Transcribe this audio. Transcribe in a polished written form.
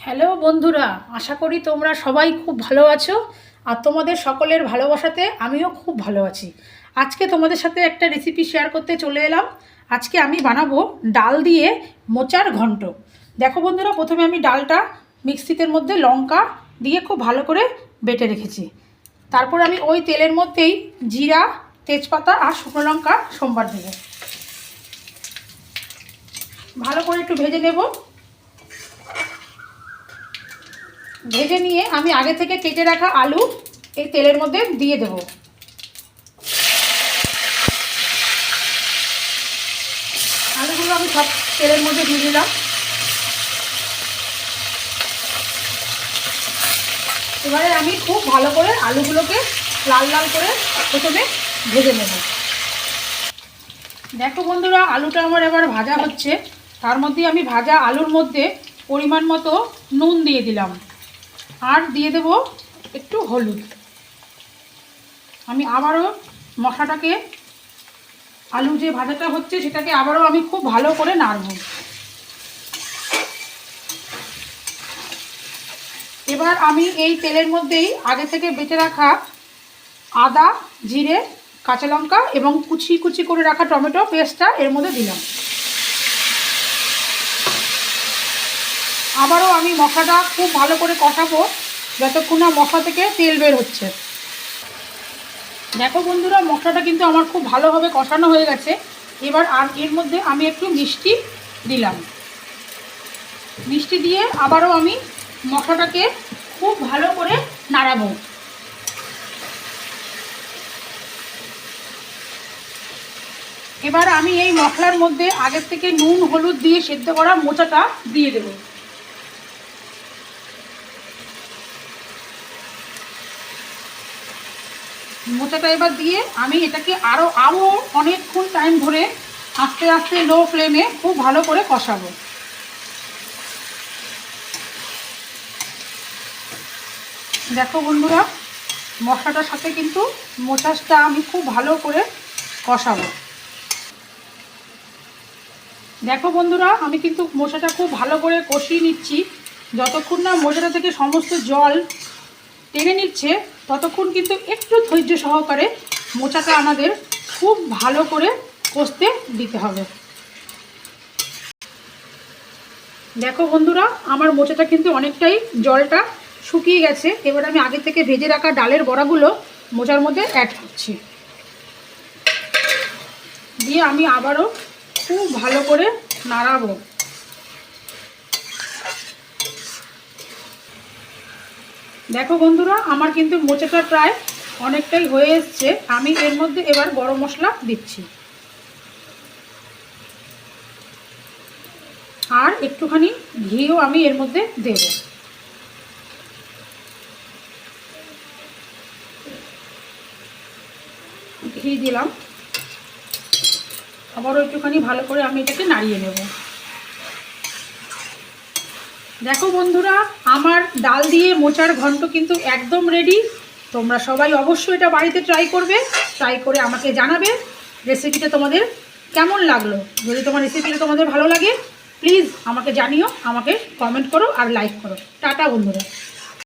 Hello বন্ধুরা, আশা করি তোমরা সবাই খুব ভালো আছো। আর তোমাদের সকলের ভালোবাসাতে আমিও খুব ভালো আছি। আজকে তোমাদের সাথে একটা রেসিপি শেয়ার করতে চলে এলাম। আজকে আমি বানাবো ডাল দিয়ে মোচার ঘন্ট। দেখো বন্ধুরা, প্রথমে আমি ডালটা মিক্সিতের মধ্যে লঙ্কা দিয়ে খুব ভালো করে বেটে রেখেছি। তারপর আমি ওই তেলের মধ্যেই জিরা, তেজপাতা আর শুকনো লঙ্কা সোমবার দেবো। ভালো করে একটু ভেজে নেব। ভেজে নিয়ে আমি আগে থেকে কেটে রাখা আলু এই তেলের মধ্যে দিয়ে দেব। আলুগুলো আমি সব তেলের মধ্যে দিয়ে দিলাম। এবারে আমি খুব ভালো করে আলুগুলোকে লাল লাল করে প্রথমে ভেজে নেব। দেখো বন্ধুরা, আলুটা আমার এবার ভাজা হচ্ছে। তার মধ্যে আমি ভাজা আলুর মধ্যে পরিমাণ মতো নুন দিয়ে দিলাম আর দিয়ে দেব একটু হলুদ। আমি আবারও মশলাটাকে, আলু যে ভাজাটা হচ্ছে সেটাকে আবারও আমি খুব ভালো করে নাড়ব। এবার আমি এই তেলের মধ্যেই আগে থেকে বেটে রাখা আদা, জিরে, কাঁচা লঙ্কা এবং কুচি কুচি করে রাখা টমেটো পেস্টটা এর মধ্যে দিলাম। আবারও আমি মশলাটা খুব ভালো করে কষাবো যতক্ষণ না মশলা থেকে তেল বের হচ্ছে। দেখো বন্ধুরা, মশলাটা কিন্তু আমার খুব ভালোভাবে কষানো হয়ে গেছে। এবার আর এর মধ্যে আমি একটু মিষ্টি দিলাম। মিষ্টি দিয়ে আবারও আমি মশলাটাকে খুব ভালো করে নাড়াবো। এবার আমি এই মশলার মধ্যে আগের থেকে নুন হলুদ দিয়ে সেদ্ধ করা মোচাটা দিয়ে দেব। মোচাটা এবার দিয়ে আমি এটাকে আরও অনেকক্ষণ টাইম ধরে আস্তে আস্তে লো ফ্লেমে খুব ভালো করে কষাবো। দেখো বন্ধুরা, মশলাটার সাথে কিন্তু মোচাটা আমি খুব ভালো করে কষাবো। দেখো বন্ধুরা, আমি কিন্তু মোচাটা খুব ভালো করে কষিয়ে নিচ্ছি। যতক্ষণ না মোচাটা থেকে সমস্ত জল টেনে নিচ্ছে ততক্ষণ কিন্তু একটু ধৈর্য সহকারে মোচাটা আমাদের খুব ভালো করে কষতে দিতে হবে। দেখো বন্ধুরা, আমার মোচাটা কিন্তু অনেকটাই জলটা শুকিয়ে গেছে। এবার আমি আগে থেকে ভেজে রাখা ডালের বড়াগুলো মোচার মধ্যে অ্যাড করছি। দিয়ে আমি আবারও খুব ভালো করে নাড়াবো। দেখো বন্ধুরা, আমার কিন্তু মোচাটা প্রায় অনেকটাই হয়ে এসছে। আমি এর মধ্যে এবার গরম মশলা দিচ্ছি আর একটুখানি ঘিও আমি এর মধ্যে দেব। ঘি দিলাম। আবারও একটুখানি ভালো করে আমি এটাকে নাড়িয়ে নেব। দেখো বন্ধুরা, আমার ডাল দিয়ে মোচার ঘন্ট কিন্তু একদম রেডি। তোমরা সবাই অবশ্যই এটা বাড়িতে ট্রাই করবে। ট্রাই করে আমাকে জানাবে রেসিপিটা তোমাদের কেমন লাগলো। যদি তোমার রেসিপিটা তোমাদের ভালো লাগে প্লিজ আমাকে জানিও, আমাকে কমেন্ট করো আর লাইক করো। টাটা বন্ধুরা।